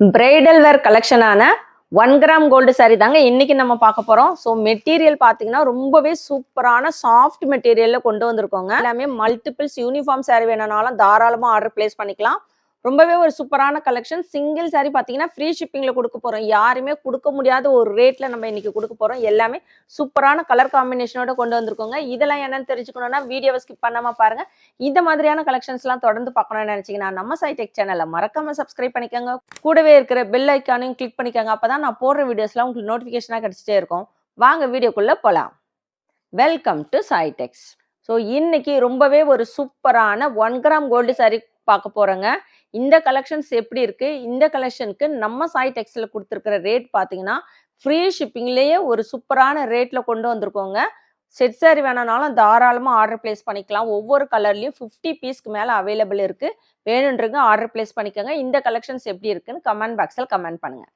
Bridal wear கலெக்ஷனான 1 gram gold sari தாங்க இன்னைக்கு நம்ம பார்க்க போறோம். ஸோ மெட்டீரியல் பார்த்தீங்கன்னா ரொம்பவே சூப்பரான சாஃப்ட் மெட்டீரியல்ல கொண்டு வந்திருக்கோங்க. எல்லாமே மல்டிபிள்ஸ் யூனிஃபார்ம் சாரி வேணும்னாலும் தாராளமாக ஆர்டர் பிளேஸ் பண்ணிக்கலாம். ரொம்பவே ஒரு சூப்பரான கலெக்ஷன். சிங்கிள் சாரி பார்த்தீங்கன்னா ஃப்ரீ ஷிப்பிங்ல கொடுக்க போறோம். யாருமே கொடுக்க முடியாத ஒரு ரேட்ல நம்ம இன்னைக்கு கொடுக்க போறோம். எல்லாமே சூப்பரான கலர் காம்பினேஷனோட கொண்டு வந்திருக்கோங்க. இதெல்லாம் என்னன்னு தெரிஞ்சுக்கணும்னா வீடியோவை ஸ்கிப் பண்ணாம பாருங்க. இந்த மாதிரியான கலெக்ஷன்ஸ்லாம் தொடர்ந்து பார்க்கணும்னு நினைச்சீங்கன்னா நம்ம சைடெக் சேனலை மறக்காம சப்ஸ்கிரைப் பண்ணிக்கோங்க. கூடவே இருக்கிற பெல் ஐக்கானையும் கிளிக் பண்ணிக்கோங்க. அப்பதான் நான் போடுற வீடியோஸ்லாம் உங்களுக்கு நோட்டிஃபிகேஷனாக கிடைச்சிட்டே இருக்கும். வாங்க வீடியோக்குள்ள போலாம். Welcome to சைடெக்ஸ். ஸோ இன்னைக்கு ரொம்பவே ஒரு சூப்பரான 1 கிராம் கோல்டு சாரி பார்க்க போறோங்க. இந்த கலெக்ஷன்ஸ் எப்படி இருக்கு? இந்த கலெக்ஷனுக்கு நம்ம சைடெக்ஸ்ல கொடுத்துருக்கிற ரேட் பார்த்தீங்கன்னா ஃப்ரீ ஷிப்பிங்லேயே ஒரு சூப்பரான ரேட்ல கொண்டு வந்திருக்கோங்க. செட் சாரி வேணும்னாலும் தாராளமாக ஆர்டர் பிளேஸ் பண்ணிக்கலாம். ஒவ்வொரு கலர்லையும் 50 பீஸ்க்கு மேலே அவைலபிள் இருக்கு. வேணுன்றவங்க ஆர்டர் பிளேஸ் பண்ணிக்கோங்க. இந்த கலெக்ஷன்ஸ் எப்படி இருக்குன்னு கமெண்ட் பாக்ஸில் கமெண்ட் பண்ணுங்க.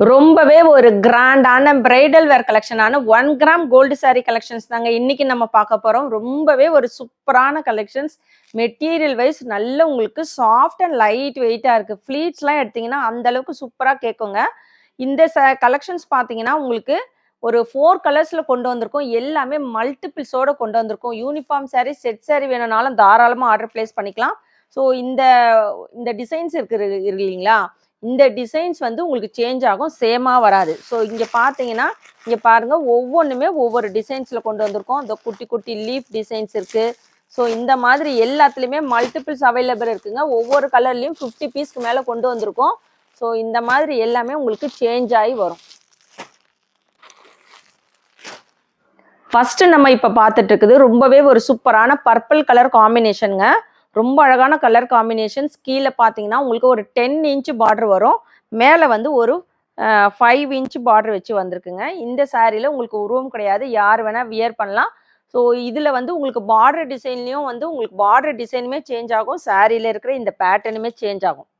ரொம்பவே ஒரு கிராண்டான பிரைடல் வேர் கலெக்ஷனான 1 கிராம் கோல்டு சாரி கலெக்ஷன்ஸ் தாங்க இன்னைக்கு நம்ம பார்க்க போறோம். ரொம்பவே ஒரு சூப்பரான கலெக்ஷன்ஸ். மெட்டீரியல் வைஸ் நல்ல உங்களுக்கு சாஃப்ட் அண்ட் லைட் வெயிட்டா இருக்கு. ஃபிளீட்ஸ்லாம் எடுத்தீங்கன்னா அந்த அளவுக்கு சூப்பரா கேட்குங்க. இந்த கலெக்ஷன்ஸ் பார்த்தீங்கன்னா உங்களுக்கு ஒரு 4 கலர்ஸ்ல கொண்டு வந்திருக்கோம். எல்லாமே மல்டிபிள்ஸோட கொண்டு வந்திருக்கோம். யூனிஃபார்ம் சாரி செட் சாரி வேணும்னாலும் தாராளமாக ஆர்டர் பிளேஸ் பண்ணிக்கலாம். ஸோ இந்த டிசைன்ஸ் இருக்கு இல்லைங்களா, இந்த டிசைன்ஸ் வந்து உங்களுக்கு சேஞ்ச் ஆகும், சேமா வராது. ஸோ இங்கே பார்த்தீங்கன்னா இங்கே பாருங்க, ஒவ்வொன்றுமே ஒவ்வொரு டிசைன்ஸில் கொண்டு வந்திருக்கோம். இந்த குட்டி குட்டி லீஃப் டிசைன்ஸ் இருக்கு. ஸோ இந்த மாதிரி எல்லாத்துலேயுமே மல்டிபிள்ஸ் அவைலபிள் இருக்குங்க. ஒவ்வொரு கலர்லையும் 50 பீஸ்க்கு மேலே கொண்டு வந்திருக்கோம். ஸோ இந்த மாதிரி எல்லாமே உங்களுக்கு சேஞ்ச் ஆகி வரும். ஃபர்ஸ்ட் நம்ம இப்போ பார்த்துட்டு இருக்குது ரொம்பவே ஒரு சூப்பரான பர்பிள் கலர் காம்பினேஷனுங்க. ரொம்ப அழகான கலர் காம்பினேஷன்ஸ். கீழே பார்த்தீங்கன்னா உங்களுக்கு ஒரு 10 இன்ச் பார்டர் வரும். மேலே வந்து ஒரு 5 இன்ச் பார்டர் வச்சு வந்திருக்குங்க. இந்த சாரியில் உங்களுக்கு உருவம் கிடையாது, யார் வேணால் வியர் பண்ணலாம். ஸோ இதில் வந்து உங்களுக்கு பார்டர் டிசைன்லேயும் வந்து உங்களுக்கு பார்டர் டிசைனுமே சேஞ்ச் ஆகும், சாரியில் இருக்கிற இந்த பேட்டர்னுமே சேஞ்ச் ஆகும்.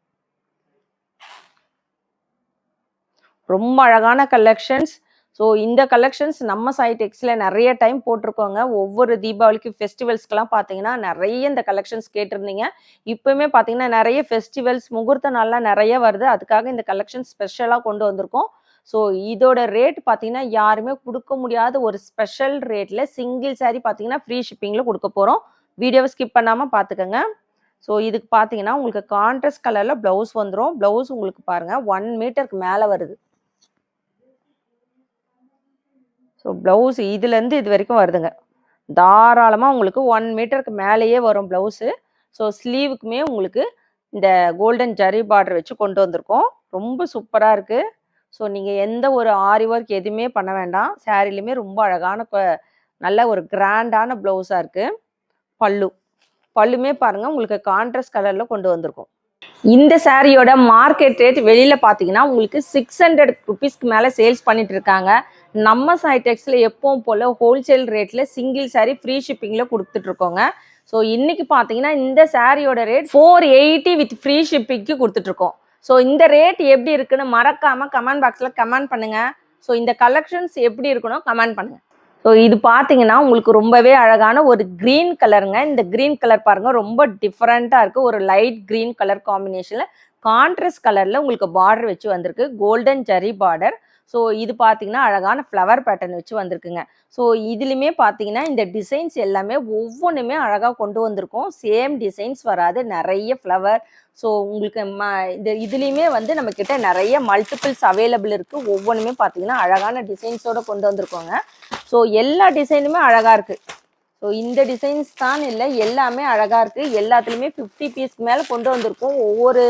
ரொம்ப அழகான கலெக்ஷன்ஸ். ஸோ இந்த கலெக்ஷன்ஸ் நம்ம சைடெக்ஸில் நிறைய டைம் போட்டிருக்கோங்க. ஒவ்வொரு தீபாவளிக்கு ஃபெஸ்டிவல்ஸ்க்கெலாம் பார்த்தீங்கன்னா நிறைய இந்த கலெக்ஷன்ஸ் கேட்டிருந்தீங்க. இப்போவுமே பார்த்தீங்கன்னா நிறைய ஃபெஸ்டிவல்ஸ் முகூர்த்த நாள்லாம் நிறைய வருது. அதுக்காக இந்த கலெக்ஷன் ஸ்பெஷலாக கொண்டு வந்திருக்கோம். ஸோ இதோட ரேட் பார்த்தீங்கன்னா யாருமே கொடுக்க முடியாத ஒரு ஸ்பெஷல் ரேட்டில் சிங்கிள் சாரி பார்த்தீங்கன்னா ஃப்ரீ ஷிப்பிங்கில் கொடுக்க போகிறோம். வீடியோவை ஸ்கிப் பண்ணாமல் பார்த்துக்கோங்க. ஸோ இதுக்கு பார்த்தீங்கன்னா உங்களுக்கு கான்ட்ராஸ்ட் கலரில் ப்ளவுஸ் வந்துடும். ப்ளவுஸ் உங்களுக்கு பாருங்கள் 1 மீட்டருக்கு மேலே வருது. ஸோ ப்ளவுஸ் இதுலேருந்து இது வரைக்கும் வருதுங்க. தாராளமாக உங்களுக்கு 1 மீட்டருக்கு மேலேயே வரும் ப்ளவுஸு. ஸோ ஸ்லீவுக்குமே உங்களுக்கு இந்த கோல்டன் ஜரி பார்டர் வச்சு கொண்டு வந்திருக்கோம். ரொம்ப சூப்பராக இருக்குது. ஸோ நீங்கள் எந்த ஒரு ஆரி ஒர்க் எதுவுமே பண்ண வேண்டாம். சாரிலையுமே ரொம்ப அழகான நல்ல ஒரு கிராண்டான ப்ளவுஸாக இருக்குது. பல்லுமே பாருங்கள் உங்களுக்கு கான்ட்ராஸ்ட் கலரில் கொண்டு வந்திருக்கோம். இந்த சாரியோட மார்க்கெட் ரேட் வெளியில் பார்த்தீங்கன்னா உங்களுக்கு 600 ருபீஸ்க்கு மேலே சேல்ஸ் பண்ணிட்டு இருக்காங்க. நம்ம சைடெக்ஸில் எப்பவும் போல் ஹோல்சேல் ரேட்டில் சிங்கிள் சாரி ஃப்ரீ ஷிப்பிங்கில் கொடுத்துட்ருக்கோங்க. ஸோ இன்றைக்கி பார்த்தீங்கன்னா இந்த சாரியோட ரேட் 480 வித் ஃப்ரீ ஷிப்பிங்க்கு கொடுத்துட்ருக்கோம். ஸோ இந்த ரேட் எப்படி இருக்குன்னு மறக்காமல் கமெண்ட் பாக்ஸில் கமெண்ட் பண்ணுங்கள். ஸோ இந்த கலெக்ஷன்ஸ் எப்படி இருக்குன்னு கமெண்ட் பண்ணுங்கள். ஸோ இது பார்த்தீங்கன்னா உங்களுக்கு ரொம்பவே அழகான ஒரு க்ரீன் கலருங்க. இந்த க்ரீன் கலர் பாருங்கள் ரொம்ப டிஃப்ரெண்ட்டாக இருக்குது. ஒரு லைட் க்ரீன் கலர் காம்பினேஷனில் கான்ட்ராஸ்ட் கலரில் உங்களுக்கு பார்டர் வச்சு வந்திருக்கு, கோல்டன் ஜரி பார்டர். ஸோ இது பார்த்தீங்கன்னா அழகான ஃப்ளவர் பேட்டர்ன் வச்சு வந்திருக்குங்க. ஸோ இதுலையுமே பார்த்தீங்கன்னா இந்த டிசைன்ஸ் எல்லாமே ஒவ்வொன்றுமே அழகாக கொண்டு வந்திருக்கோம். சேம் டிசைன்ஸ் வராது, நிறைய ஃப்ளவர். ஸோ உங்களுக்கு இதுலேயுமே வந்து நம்மக்கிட்ட நிறைய மல்டிபிள்ஸ் அவைலபிள் இருக்குது. ஒவ்வொன்றுமே பார்த்தீங்கன்னா அழகான டிசைன்ஸோடு கொண்டு வந்திருக்கோங்க. ஸோ எல்லா டிசைனுமே அழகாக இருக்குது. ஸோ இந்த டிசைன்ஸ் தான் இல்லை, எல்லாமே அழகாக இருக்குது. எல்லாத்துலேயுமே 50 பீஸ்க்கு மேலே கொண்டு வந்திருக்கோம். ஒவ்வொரு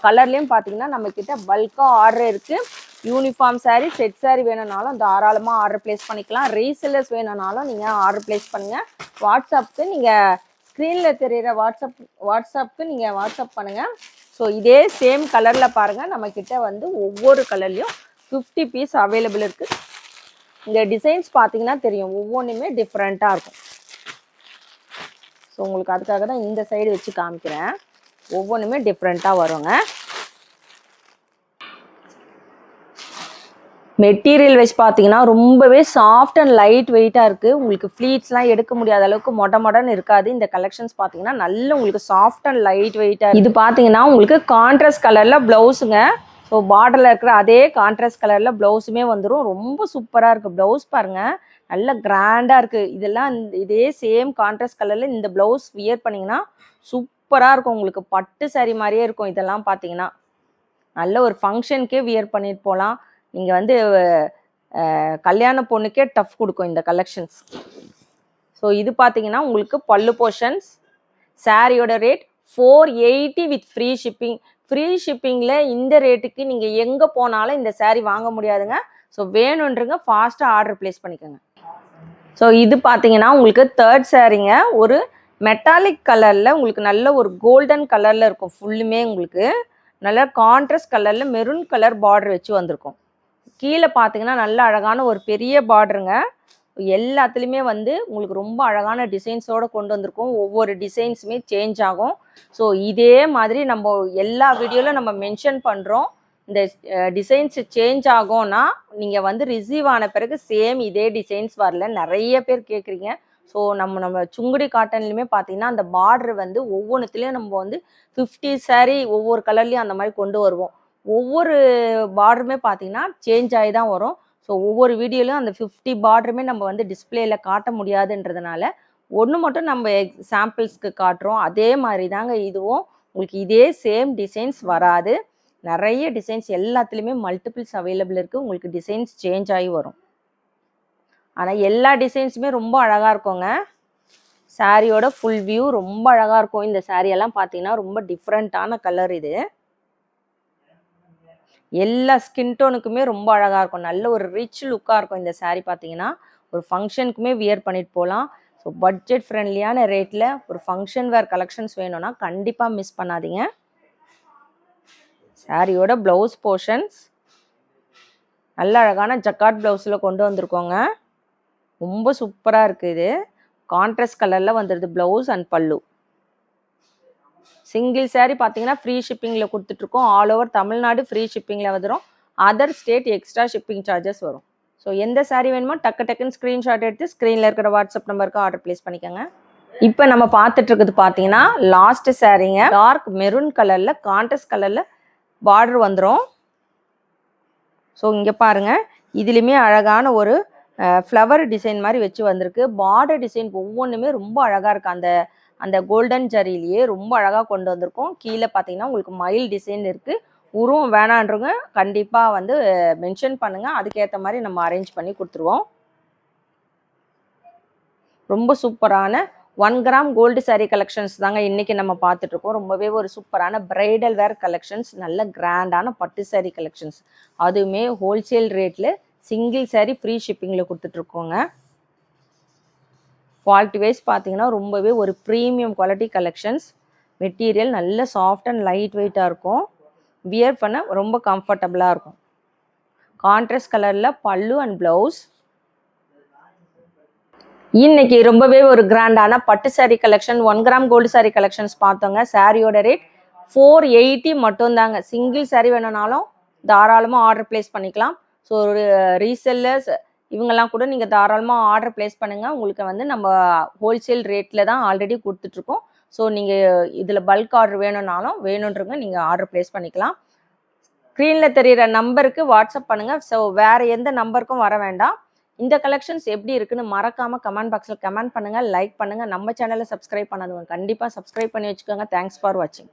கலர்லேயும் பார்த்தீங்கன்னா நம்மக்கிட்ட பல்காக ஆர்டர் இருக்குது. யூனிஃபார்ம் சாரி செட் சாரி வேணும்னாலும் தாராளமாக ஆர்டர் பிளேஸ் பண்ணிக்கலாம். ரீசெல்லர்ஸ் வேணும்னாலும் நீங்கள் ஆர்டர் பிளேஸ் பண்ணுங்கள். வாட்ஸ்அப்புக்கு நீங்கள் ஸ்க்ரீனில் தெரிகிற வாட்ஸ்அப்புக்கு நீங்கள் வாட்ஸ்அப் பண்ணுங்கள். ஸோ இதே சேம் கலரில் பாருங்கள், நம்மக்கிட்ட வந்து ஒவ்வொரு கலர்லேயும் 50 பீஸ் அவைலபிள் இருக்குது. இந்த டிசைன்ஸ் பார்த்தீங்கன்னா தெரியும், ஒவ்வொன்றுமே டிஃப்ரெண்ட்டாக இருக்கும். ஸோ உங்களுக்கு அதுக்காக தான் இந்த சைடு வச்சு காமிக்கிறேன். ஒவ்வொன்றுமே டிஃப்ரெண்ட்டாக வருங்க. மெட்டீரியல் வைஸ் பார்த்தீங்கன்னா ரொம்பவே சாஃப்ட் அண்ட் லைட் வெயிட்டாக இருக்குது. உங்களுக்கு ஃப்ளீட்ஸ்லாம் எடுக்க முடியாத அளவுக்கு மொடன்னு இருக்காது. இந்த கலெக்ஷன்ஸ் பார்த்தீங்கன்னா நல்ல உங்களுக்கு சாஃப்ட் அண்ட் லைட் வெயிட்டாக. இது பார்த்தீங்கன்னா உங்களுக்கு கான்ட்ராஸ்ட் கலரில் ப்ளவுஸுங்க. ஸோ பார்டரில் இருக்கிற அதே கான்ட்ராஸ்ட் கலரில் ப்ளவுஸுமே வந்துடும். ரொம்ப சூப்பராக இருக்குது. ப்ளவுஸ் பாருங்கள், நல்ல கிராண்டாக இருக்குது. இதெல்லாம் இதே சேம் கான்ட்ராஸ்ட் கலரில் இந்த ப்ளவுஸ் வியர் பண்ணிங்கன்னா சூப்பராக இருக்கும். உங்களுக்கு பட்டு சாரி மாதிரியே இருக்கும். இதெல்லாம் பார்த்தீங்கன்னா நல்ல ஒரு ஃபங்க்ஷனுக்கே வியர் பண்ணிட்டு போகலாம். நீங்கள் வந்து கல்யாண பொண்ணுக்கே டஃப் கொடுக்கும் இந்த கலெக்ஷன்ஸ். ஸோ இது பார்த்தீங்கன்னா உங்களுக்கு பல்லு போர்ஷன்ஸ். சாரியோட rate 480 with free shipping. Free ஷிப்பிங்கில் இந்த ரேட்டுக்கு நீங்கள் எங்கே போனாலும் இந்த சாரீ வாங்க முடியாதுங்க. ஸோ வேணுன்றங்க ஃபாஸ்ட்டாக ஆர்டர் ப்ளேஸ் பண்ணிக்கோங்க. ஸோ இது பார்த்தீங்கன்னா உங்களுக்கு தேர்ட் சாரீங்க. ஒரு மெட்டாலிக் கலரில் உங்களுக்கு நல்ல ஒரு கோல்டன் கலரில் இருக்கும். ஃபுல்லுமே உங்களுக்கு நல்ல கான்ட்ராஸ்ட் கலரில் மெரூன் கலர் பார்டர் வச்சு வந்திருக்கும். கீழே பார்த்தீங்கன்னா நல்ல அழகான ஒரு பெரிய பார்டருங்க. எல்லாத்துலேயுமே வந்து உங்களுக்கு ரொம்ப அழகான டிசைன்ஸோடு கொண்டு வந்திருக்கோம். ஒவ்வொரு டிசைன்ஸுமே சேஞ்ச் ஆகும். ஸோ இதே மாதிரி நம்ம எல்லா வீடியோவில் நம்ம மென்ஷன் பண்ணுறோம். இந்த டிசைன்ஸ் சேஞ்ச் ஆகும்னா நீங்கள் வந்து ரிசீவ் ஆன பிறகு சேம் இதே டிசைன்ஸ் வரல, நிறைய பேர் கேட்குறீங்க. ஸோ நம்ம சுங்குடி காட்டன்லையுமே பார்த்தீங்கன்னா அந்த பார்டர் வந்து ஒவ்வொன்றுத்துலேயும் நம்ம வந்து 50 சாரீ ஒவ்வொரு கலர்லேயும் அந்த மாதிரி கொண்டு வருவோம். ஒவ்வொரு பார்டருமே பார்த்தீங்கன்னா சேஞ்ச் ஆகி தான் வரும். ஸோ ஒவ்வொரு வீடியோலையும் அந்த 50 பார்டருமே நம்ம வந்து டிஸ்பிளேல காட்ட முடியாதுன்றதுனால ஒன்று மட்டும் நம்ம சாம்பிள்ஸ்க்கு காட்டுறோம். அதே மாதிரி தாங்க இதுவும். உங்களுக்கு இதே சேம் டிசைன்ஸ் வராது. நிறைய டிசைன்ஸ் எல்லாத்துலேயுமே மல்டிபிள்ஸ் அவைலபிள் இருக்குது. உங்களுக்கு டிசைன்ஸ் சேஞ்ச் ஆகி வரும். ஆனால் எல்லா டிசைன்ஸுமே ரொம்ப அழகாக இருக்குங்க. சாரியோட ஃபுல் வியூ ரொம்ப அழகாக இருக்கும். இந்த சாரியெல்லாம் பார்த்தீங்கன்னா ரொம்ப டிஃப்ரெண்ட்டான கலர். இது எல்லா ஸ்கின் டோனுக்குமே ரொம்ப அழகாக இருக்கும். நல்ல ஒரு ரிச் லுக்காக இருக்கும். இந்த சாரீ பார்த்தீங்கன்னா ஒரு ஃபங்க்ஷனுக்குமே வியர் பண்ணிட்டு போகலாம். ஸோ பட்ஜெட் ஃப்ரெண்ட்லியான ரேட்டில் ஒரு ஃபங்க்ஷன் வேர் கலெக்ஷன்ஸ் வேணும்னா கண்டிப்பாக மிஸ் பண்ணாதீங்க. சாரியோட ப்ளவுஸ் போர்ஷன்ஸ் நல்ல அழகான ஜக்கார்ட் ப்ளவுஸில் கொண்டு வந்திருக்கோங்க. ரொம்ப சூப்பராக இருக்குது. இது கான்ட்ராஸ்ட் கலரில் வந்துடுது ப்ளவுஸ் அண்ட் பல்லு. சிங்கிள் சாரீ பார்த்தீங்கன்னா ஃப்ரீ ஷிப்பிங்கில் கொடுத்துட்ருக்கோம். ஆல் ஓவர் தமிழ்நாடு ஃப்ரீ ஷிப்பிங்கில் வந்துடும். Other state extra shipping charges வரும். ஸோ எந்த சாரீ வேணுமோ டக்குன்னு ஸ்க்ரீன்ஷாட் எடுத்து ஸ்க்ரீனில் இருக்கிற வாட்ஸ்அப் நம்பருக்கு ஆர்டர் ப்ளேஸ் பண்ணிக்கோங்க. இப்போ நம்ம பார்த்துட்ருக்குது பார்த்தீங்கன்னா லாஸ்ட் சாரீங்க. டார்க் மெரூன் கலரில் கான்ட்ராஸ்ட் கலரில் பார்டர் வந்துடும். ஸோ இங்கே பாருங்கள், இதுலேயுமே அழகான ஒரு ஃப்ளவர் டிசைன் மாதிரி வச்சு வந்திருக்கு. பார்டர் டிசைன் ஒவ்வொன்றுமே ரொம்ப அழகாக இருக்குது. அந்த கோல்டன் ஜரியிலேயே ரொம்ப அழகாக கொண்டு வந்திருக்கோம். கீழே பார்த்தீங்கன்னா உங்களுக்கு மயில் டிசைன் இருக்குது. உருவம் வேணான்றவங்க கண்டிப்பாக வந்து மென்ஷன் பண்ணுங்கள். அதுக்கேற்ற மாதிரி நம்ம அரேஞ்ச் பண்ணி கொடுத்துருவோம். ரொம்ப சூப்பரான 1 கிராம் கோல்டு சாரீ கலெக்ஷன்ஸ் தாங்க இன்றைக்கி நம்ம பார்த்துட்ருக்கோம். ரொம்பவே ஒரு சூப்பரான பிரைடல் வேர் கலெக்ஷன்ஸ், நல்ல கிராண்டான பட்டு சாரீ கலெக்ஷன்ஸ், அதுவுமே ஹோல்சேல் ரேட்டில் சிங்கிள் சாரீ ஃப்ரீ ஷிப்பிங்கில் கொடுத்துட்ருக்கோங்க. குவாலிட்டி வைஸ் பார்த்தீங்கன்னா ரொம்பவே ஒரு ப்ரீமியம் குவாலிட்டி கலெக்ஷன்ஸ். மெட்டீரியல் நல்ல சாஃப்ட் அண்ட் லைட் வெயிட்டாக இருக்கும். வியர் பண்ண ரொம்ப கம்ஃபர்டபுளாக இருக்கும். கான்ட்ராஸ்ட் கலரில் பல்லு அண்ட் ப்ளவுஸ். இன்னைக்கு ரொம்பவே ஒரு கிராண்டான பட்டு sari collection 1 gram gold sari collections பார்த்தோங்க. சாரியோட ரேட் 480 மட்டும்தாங்க. சிங்கிள் சாரீ வேணும்னாலும் தாராளமாக ஆர்டர் ப்ளேஸ் பண்ணிக்கலாம். ஸோ ஒரு ரீசெல்லர்ஸ் இவங்கெல்லாம் கூட நீங்கள் தாராளமாக ஆர்டர் ப்ளேஸ் பண்ணுங்கள். உங்களுக்கு வந்து நம்ம ஹோல்சேல் ரேட்டில் தான் ஆல்ரெடி கொடுத்துட்ருக்கோம். ஸோ நீங்கள் இதில் பல்க் ஆர்டர் வேணுன்றவங்க நீங்கள் ஆர்டர் ப்ளேஸ் பண்ணிக்கலாம். ஸ்க்ரீனில் தெரிகிற நம்பருக்கு வாட்ஸ்அப் பண்ணுங்கள். ஸோ வேறு எந்த நம்பருக்கும் வர வேண்டாம். இந்த கலெக்ஷன்ஸ் எப்படி இருக்குன்னு மறக்காமல் கமெண்ட் பாக்ஸில் கமெண்ட் பண்ணுங்கள், லைக் பண்ணுங்கள். நம்ம சேனலை சப்ஸ்கிரைப் பண்ணாதவங்க கண்டிப்பாக சப்ஸ்கிரைப் பண்ணி வச்சுக்கோங்க. தேங்க்ஸ் ஃபார் வாட்சிங்.